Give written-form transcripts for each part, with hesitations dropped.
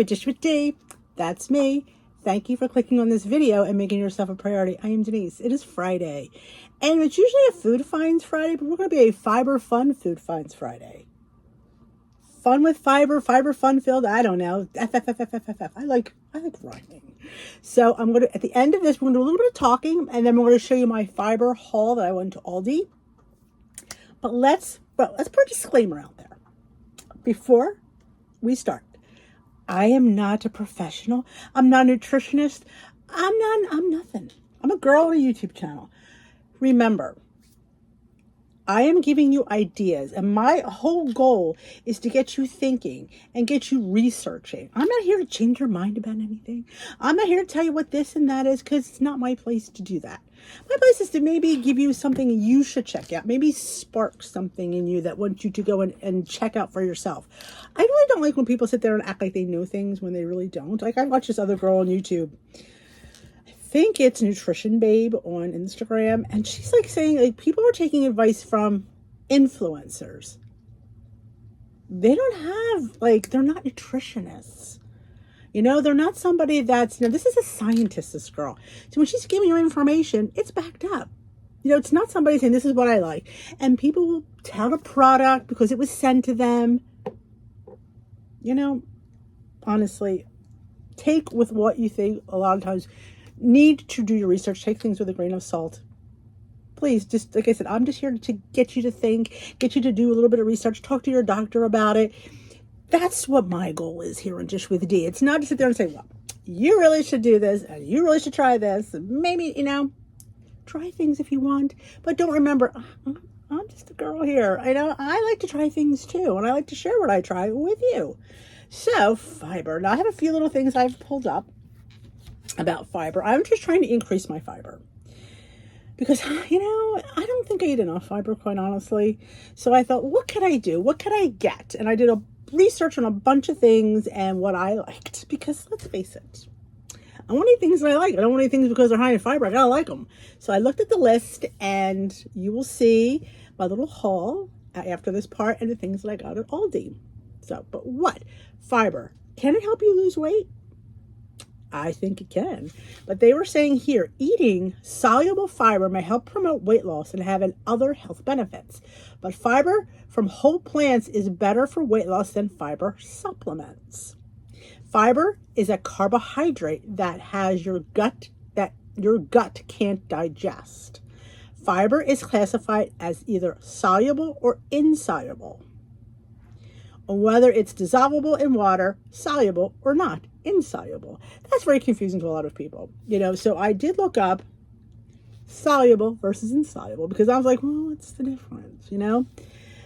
a Dish with D. That's me. Thank you for clicking on this video and making yourself a priority. I am Denise. It is Friday. And it's usually a Food Finds Friday, but we're going to be a Fiber Fun Food Finds Friday. Fun with fiber, fiber fun filled, I don't know. FFFFFF. I like rhyming. So I'm going to, at the end of this, we're going to do a little bit of talking, and then we're going to show you my fiber haul that I went to Aldi. But let's put a disclaimer out there before we start. I am not a professional. I'm not a nutritionist. I'm nothing. I'm a girl on a YouTube channel. Remember, I am giving you ideas, and my whole goal is to get you thinking and get you researching. I'm not here to change your mind about anything. I'm not here to tell you what this and that is, because it's not my place to do that. My place is to maybe give you something you should check out, maybe spark something in you that wants you to go and check out for yourself. I really don't like when people sit there and act like they know things when they really don't. Like, I watch this other girl on YouTube. I think it's Nutrition Babe on Instagram, and she's like saying, like, people are taking advice from influencers. They don't have, like, they're not nutritionists. You know, they're not somebody that's, this is a scientist, this girl. So when she's giving you information, it's backed up. You know, it's not somebody saying, this is what I like. And people will tell the product because it was sent to them. You know, honestly, take with what you think. A lot of times, need to do your research. Take things with a grain of salt. Please, just like I said, I'm just here to get you to think, get you to do a little bit of research, talk to your doctor about it. That's what my goal is here on Dish with D. It's not to sit there and say, well, you really should do this, and you really should try this. Maybe, try things if you want. But don't remember, I'm just a girl here. I know I like to try things too, and I like to share what I try with you. So, fiber. Now, I have a few little things I've pulled up about fiber. I'm just trying to increase my fiber. Because, I don't think I eat enough fiber, quite honestly. So I thought, what could I do? What could I get? And I did a research on a bunch of things and what I liked. Because let's face it, I want to eat things that I like. I don't want to eat things because they're high in fiber. I gotta like them. So I looked at the list, and you will see my little haul after this part and the things that I got at Aldi. So, but what? Fiber. Can it help you lose weight? I think it can. But they were saying here, eating soluble fiber may help promote weight loss and have other health benefits. But fiber from whole plants is better for weight loss than fiber supplements. Fiber is a carbohydrate that your gut can't digest. Fiber is classified as either soluble or insoluble, whether it's dissolvable in water, soluble, or not insoluble. That's very confusing to a lot of people, so I did look up soluble versus insoluble, because I was like, well, what's the difference,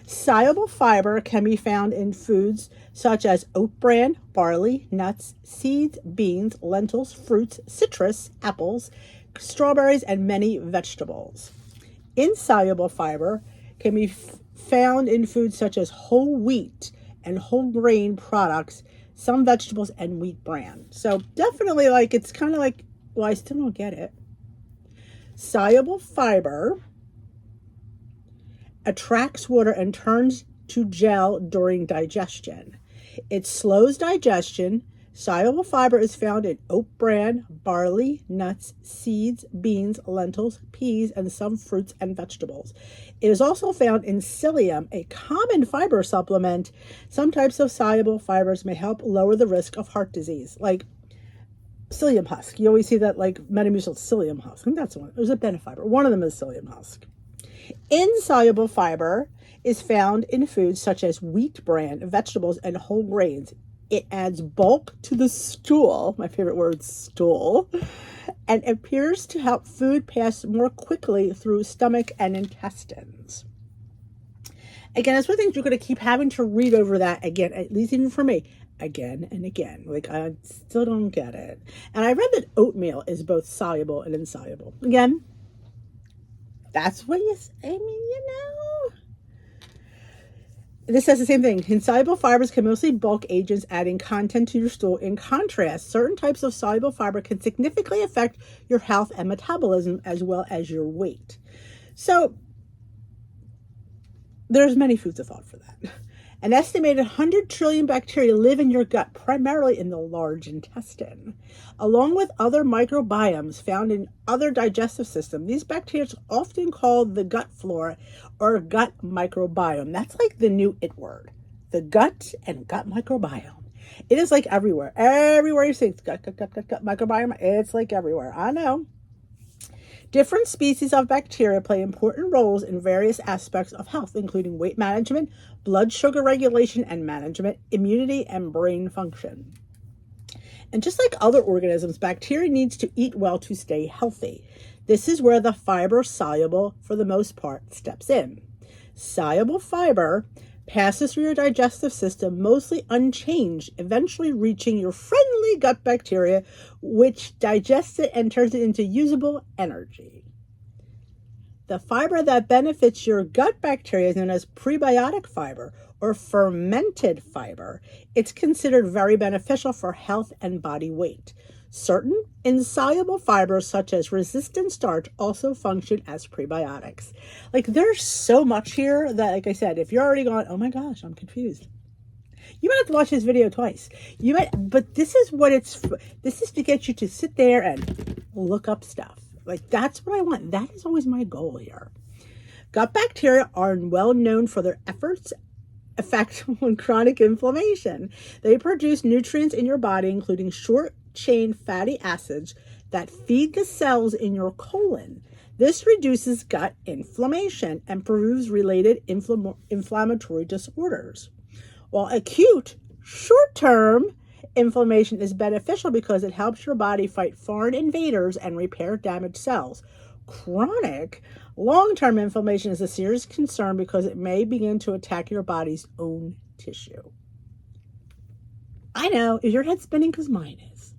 Soluble fiber can be found in foods such as oat bran, barley, nuts, seeds, beans, lentils, fruits, citrus, apples, strawberries, and many vegetables. Insoluble fiber can be found in foods such as whole wheat and whole grain products, some vegetables, and wheat bran. So definitely, it's kind of like, well, I still don't get it. Soluble fiber attracts water and turns to gel during digestion. It slows digestion. Soluble fiber is found in oat bran, barley, nuts, seeds, beans, lentils, peas, and some fruits and vegetables. It is also found in psyllium, a common fiber supplement. Some types of soluble fibers may help lower the risk of heart disease, like psyllium husk. You always see that, like Metamucil psyllium husk. I think that's one. There's a benefiber. One of them is psyllium husk. Insoluble fiber is found in foods such as wheat bran, vegetables, and whole grains. It adds bulk to the stool, my favorite word, stool, and appears to help food pass more quickly through stomach and intestines. Again, that's one of the things you're going to keep having to read over that again, at least even for me, again and again. Like, I still don't get it. And I read that oatmeal is both soluble and insoluble. Again, that's what This says the same thing. Insoluble fibers can mostly bulk agents, adding content to your stool. In contrast, certain types of soluble fiber can significantly affect your health and metabolism as well as your weight. So there's many foods of thought for that. An estimated 100 trillion bacteria live in your gut, primarily in the large intestine. Along with other microbiomes found in other digestive systems, these bacteria are often called the gut flora or gut microbiome. That's like the new it word, the gut and gut microbiome. It is like everywhere. Everywhere you see it's gut microbiome, it's like everywhere. I know. Different species of bacteria play important roles in various aspects of health, including weight management, blood sugar regulation and management, immunity, and brain function. And just like other organisms, bacteria needs to eat well to stay healthy. This is where the fiber soluble, for the most part, steps in. Soluble fiber passes through your digestive system mostly unchanged, eventually reaching your friendly gut bacteria, which digests it and turns it into usable energy. The fiber that benefits your gut bacteria is known as prebiotic fiber or fermented fiber. It's considered very beneficial for health and body weight. Certain insoluble fibers, such as resistant starch, also function as prebiotics. Like, there's so much here that, like I said, if you're already going, oh my gosh, I'm confused, you might have to watch this video twice. But this is what this is to get you to sit there and look up stuff. Like, that's what I want. That is always my goal here. Gut bacteria are well known for their effect on chronic inflammation. They produce nutrients in your body, including short-chain fatty acids that feed the cells in your colon. This reduces gut inflammation and improves related inflammatory disorders. While acute, short-term inflammation is beneficial because it helps your body fight foreign invaders and repair damaged cells. Chronic, long-term inflammation is a serious concern because it may begin to attack your body's own tissue. I know, is your head spinning? Because mine is.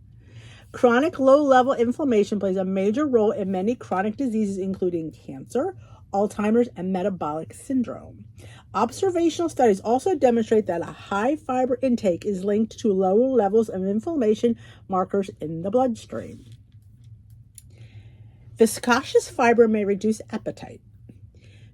Chronic low-level inflammation plays a major role in many chronic diseases, including cancer, Alzheimer's, and metabolic syndrome. Observational studies also demonstrate that a high fiber intake is linked to lower levels of inflammation markers in the bloodstream. Viscous fiber may reduce appetite.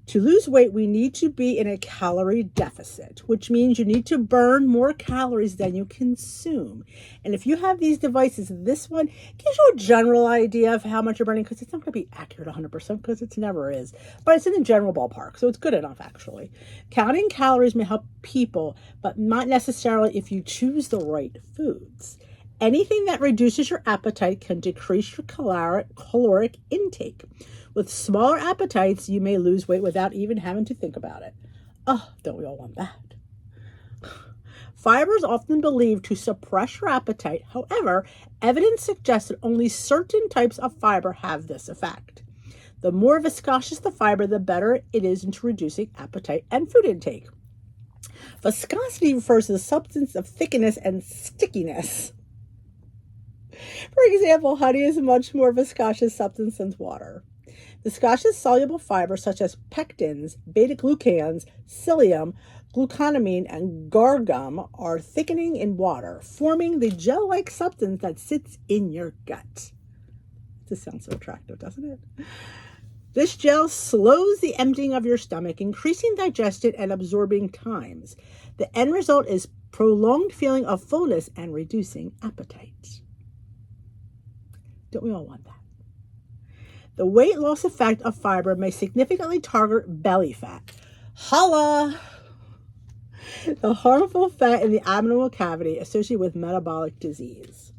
To lose weight, we need to be in a calorie deficit, which means you need to burn more calories than you consume. And if you have these devices, this one gives you a general idea of how much you're burning, because it's not going to be accurate 100%, because it never is. But it's in the general ballpark, so it's good enough, actually. Counting calories may help people, but not necessarily if you choose the right foods. Anything that reduces your appetite can decrease your caloric intake. With smaller appetites, you may lose weight without even having to think about it. Oh, don't we all want that? Fiber is often believed to suppress your appetite. However, evidence suggests that only certain types of fiber have this effect. The more viscous the fiber, the better it is in reducing appetite and food intake. Viscosity refers to the substance of thickness and stickiness. For example, honey is a much more viscous substance than water. Viscous soluble fibers such as pectins, beta-glucans, psyllium, gluconamine, and gargum are thickening in water, forming the gel-like substance that sits in your gut. This sounds so attractive, doesn't it? This gel slows the emptying of your stomach, increasing digestion and absorbing times. The end result is prolonged feeling of fullness and reducing appetite. Don't we all want that? The weight loss effect of fiber may significantly target belly fat. Holla! The harmful fat in the abdominal cavity associated with metabolic disease.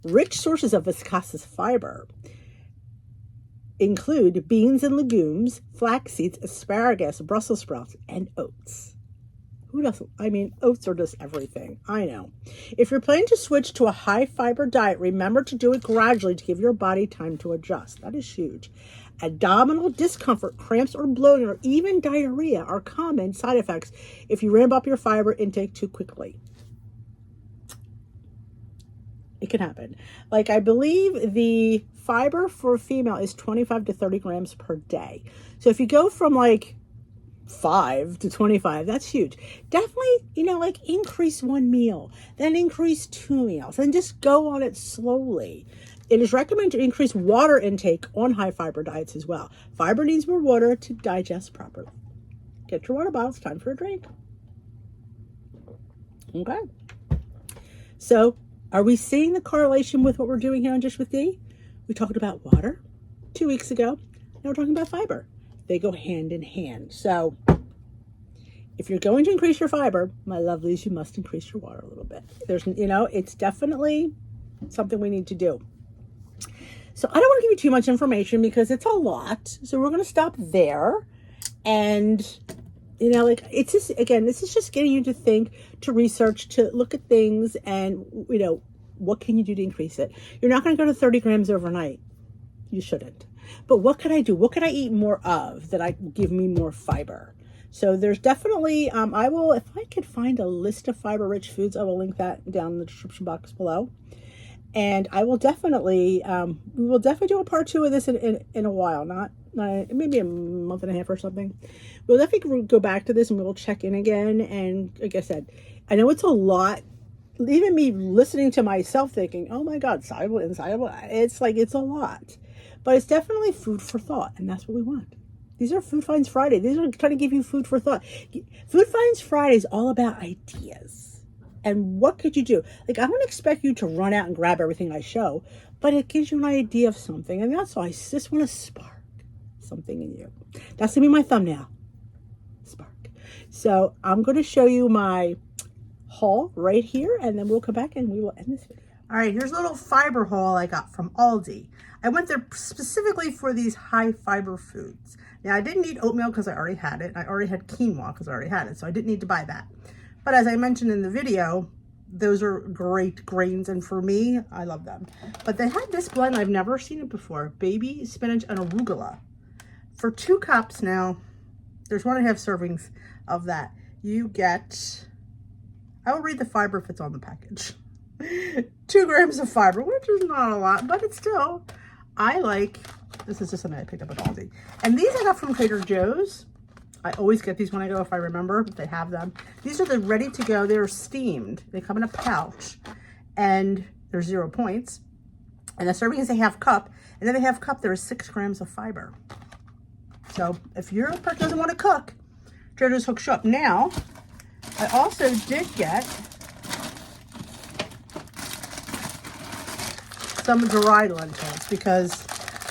Rich sources of viscous fiber include beans and legumes, flax seeds, asparagus, Brussels sprouts, and oats. Who doesn't? I mean, oats are just everything. I know. If you're planning to switch to a high fiber diet, remember to do it gradually to give your body time to adjust. That is huge. Abdominal discomfort, cramps or bloating, or even diarrhea are common side effects if you ramp up your fiber intake too quickly. It can happen. Like, I believe the fiber for a female is 25 to 30 grams per day. So if you go from like 5 to 25, that's huge. Definitely, like increase one meal, then increase 2 meals, and just go on it slowly. It is recommended to increase water intake on high fiber diets as well. Fiber needs more water to digest properly. Get your water bottle. It's time for a drink. Okay. So, are we seeing the correlation with what we're doing here on Dish with D? We talked about water 2 weeks ago. Now we're talking about fiber. They go hand in hand. So, if you're going to increase your fiber, my lovelies, you must increase your water a little bit. It's definitely something we need to do. So I don't want to give you too much information because it's a lot. So we're going to stop there. And, it's just, again, this is just getting you to think, to research, to look at things and, what can you do to increase it? You're not going to go to 30 grams overnight. You shouldn't. But what could I do? What could I eat more of that I give me more fiber? So there's definitely, I will, if I could find a list of fiber-rich foods, I will link that down in the description box below. And I will definitely, we will definitely do a part 2 of this in a while, not maybe a month and a half or something. We'll definitely go back to this and we will check in again. And like I said, I know it's a lot. Even me listening to myself thinking, oh my God, soluble, insoluble. It's a lot. But it's definitely food for thought. And that's what we want. These are Food Finds Friday. These are trying to give you food for thought. Food Finds Friday is all about ideas. And what could you do? I don't expect you to run out and grab everything I show, but it gives you an idea of something. And that's why I just want to spark something in you. That's going to be my thumbnail. Spark. So I'm going to show you my haul right here, and then we'll come back and we will end this video. All right, here's a little fiber haul I got from Aldi. I went there specifically for these high fiber foods. Now, I didn't need oatmeal because I already had it. I already had quinoa because I already had it, so I didn't need to buy that. But as I mentioned in the video, those are great grains, and for me, I love them. But they had this blend, I've never seen it before, baby spinach and arugula. For 2 cups now, there's 1.5 servings of that. You get, I will read the fiber if it's on the package. 2 grams of fiber, which is not a lot, but it's still, this is just something I picked up at Aldi. And these I got from Trader Joe's. I always get these when I go if I remember, if they have them. These are the ready to go. They're steamed. They come in a pouch and they're 0 points. And the serving is a 1/2 cup. And then a 1/2 cup, there is 6 grams of fiber. So if your person doesn't want to cook, Trader Joe's hooks you up. Now, I also did get some dried lentils because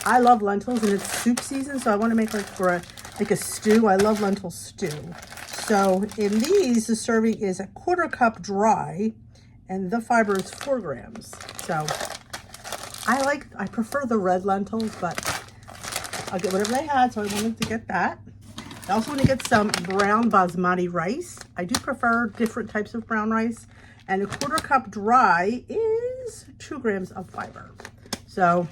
I love lentils and it's soup season. So I want to make like a stew. I love lentil stew. So in these, the serving is a 1/4 cup dry and the fiber is 4 grams. So I prefer the red lentils, but I'll get whatever they had. So I wanted to get that. I also want to get some brown basmati rice. I do prefer different types of brown rice. And a 1/4 cup dry is 2 grams of fiber. So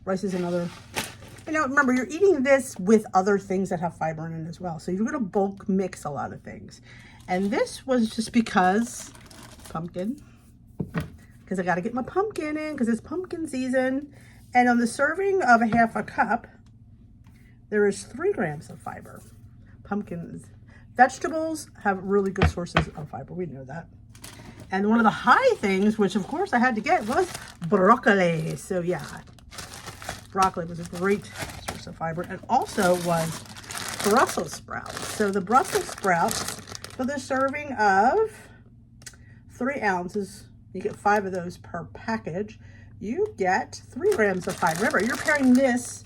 rice is another, remember, you're eating this with other things that have fiber in it as well. So you're going to bulk mix a lot of things. And this was just because pumpkin, because I got to get my pumpkin in because it's pumpkin season. And on the serving of a 1/2 cup, there is 3 grams of fiber. Pumpkins, vegetables have really good sources of fiber. We know that. And one of the high things, which of course I had to get, was broccoli. So yeah, broccoli was a great source of fiber, and also was Brussels sprouts. So the Brussels sprouts, for the serving of 3 ounces, you get 5 of those per package, you get 3 grams of fiber. Remember, you're pairing this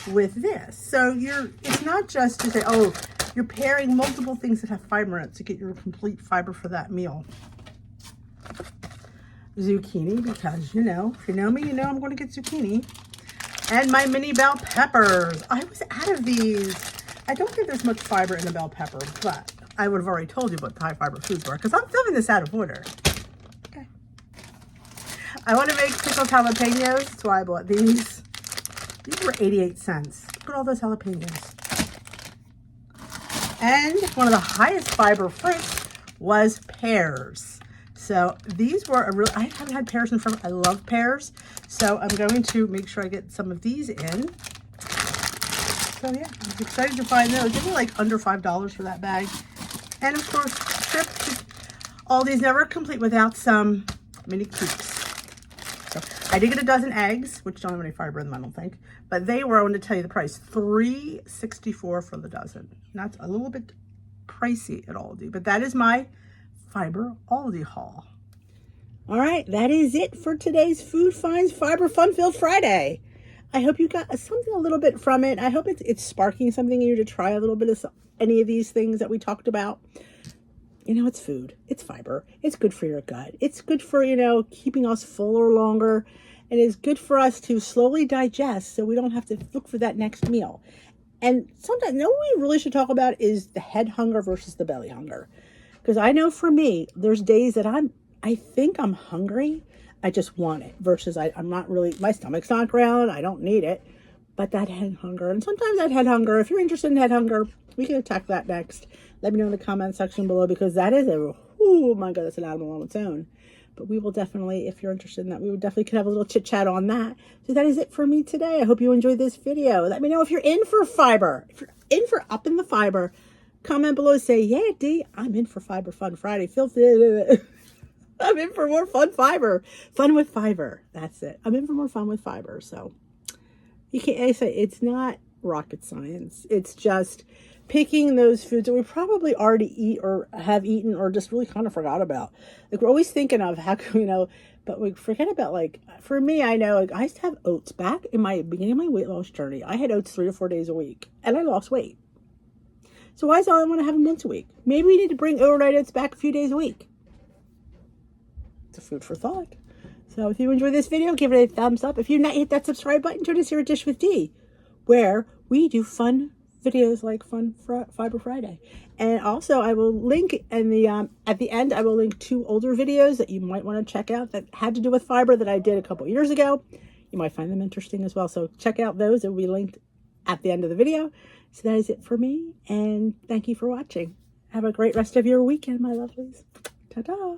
with this. So it's not just to say, oh, you're pairing multiple things that have fiber in it to get your complete fiber for that meal. Zucchini, because if you know me, you know I'm going to get zucchini. And my mini bell peppers. I was out of these. I don't think there's much fiber in the bell pepper, but I would have already told you what the high fiber foods were because I'm filming this out of order. Okay. I want to make pickled jalapenos. That's why I bought these. These were 88 cents. Look at all those jalapenos. And one of the highest fiber fruits was pears. So these were I haven't had pears in forever. I love pears. So I'm going to make sure I get some of these in. So yeah, I'm excited to find those. They were like under $5 for that bag. And of course, trip. All these never complete without some mini cubes. So I I did get a dozen eggs, which don't have any fiber in them, I don't think. But they were, I want to tell you the price, $3.64 for the dozen. That's a little bit pricey at Aldi, but that is my fiber Aldi haul. All right, that is it for today's Food Finds Fiber Fun-Filled Friday. I hope you got something a little bit from it. I hope it's sparking something in you to try a little bit of any of these things that we talked about. You know, it's food. It's fiber. It's good for your gut. It's good for, you know, keeping us fuller longer. And it's good for us to slowly digest so we don't have to look for that next meal. And sometimes, you know what we really should talk about is the head hunger versus the belly hunger. Because I know for me, there's days that I think I'm hungry. I just want it versus I'm not really, my stomach's not growling. I don't need it. But that head hunger, and sometimes that head hunger, if you're interested in head hunger, we can attack that next. Let me know in the comment section below, because that is oh my God, that's an animal on its own. But we will definitely, if you're interested in that, we would definitely could have a little chit chat on that. So that is it for me today. I hope you enjoyed this video. Let me know if you're in for fiber. If you're in for upping the fiber, comment below, say, yeah, D, I'm in for Fiber Fun Friday. Feel free. I'm in for more fun fiber. Fun with fiber. That's it. I'm in for more fun with fiber. So you can't, I say it's not rocket science. It's just picking those foods that we probably already eat or have eaten or just really kind of forgot about. Like, we're always thinking of how can, you know, but we forget about, like, for me, I know, like, I used to have oats back in my beginning of my weight loss journey. I had oats 3 to 4 days a week and I lost weight. So why is I want to have them once a week? Maybe we need to bring overnight oats back a few days a week. It's a food for thought. So if you enjoyed this video, give it a thumbs up. If you've not hit that subscribe button, join us here at Dish with D, where we do fun videos like Fiber Friday. And also I will link in the at the end, I will link 2 older videos that you might want to check out that had to do with fiber that I did a couple years ago. You might find them interesting as well. So check out those. It will be linked at the end of the video. So that is it for me. And thank you for watching. Have a great rest of your weekend, my lovelies. Ta-ta.